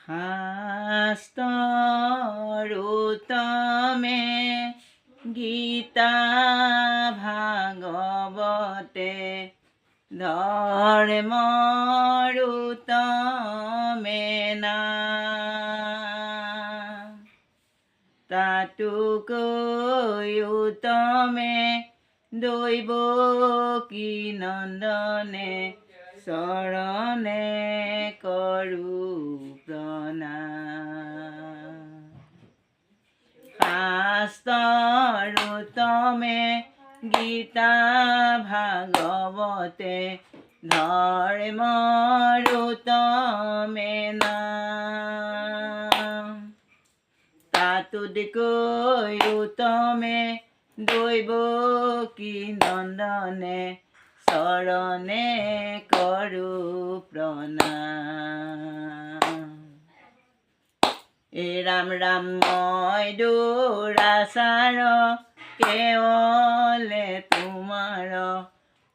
শাস্ত্ৰৰুতমে গীতা ভাগৱতে ধৰ্মৰুতমে নাম তাতোকৈ উত্তমে দৈৱকী নন্দনে চৰণে কৰোঁ প্ৰণাম শাস্ত্ৰৰুতমে গীতা ভাগৱতে ধৰ্মৰুতমে নাম তাতোকৈ উত্তমে দৈৱকী নন্দনে চৰণে কৰোঁ প্ৰণাম ৰাম ৰাম মই দুৰাচাৰ কেৱলে তোমাৰ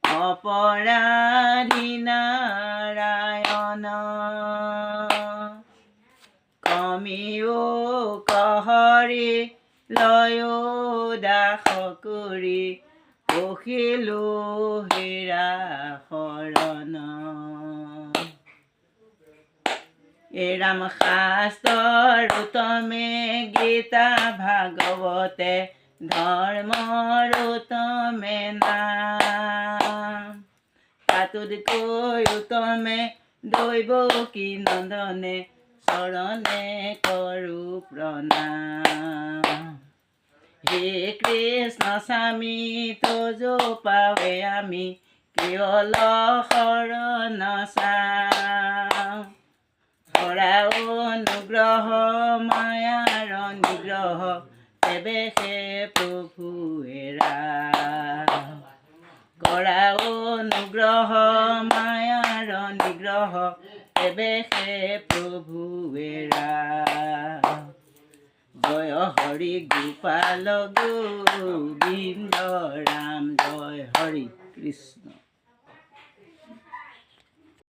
অপৰাধী নাৰায়ণ কমিও কহৰি লয়ো দাস কৰি পখিলো হীৰা শৰণ ৰাম শাস্ত্ৰৰুতমে গীতা ভাগৱতে ধৰ্মৰুতমে নাম তাতোকৈ উত্তমে দৈৱকী নন্দনে চৰণে কৰোঁ প্ৰণাম হে কৃষ্ণ স্বামী তজ পাৱে আমি কেৱল শৰণ চাওঁ কৰা অনুগ্ৰহ মায়াৰ নিগ্ৰহ তেবে হে প্ৰভুৱে ৰাম কৰা অনুগ্ৰহ মায়াৰ নিগ্ৰহ তেবে হে প্ৰভুৱে ৰাম জয় হৰি গোপাল গোবিন্দ ৰাম জয় হৰি কৃষ্ণ।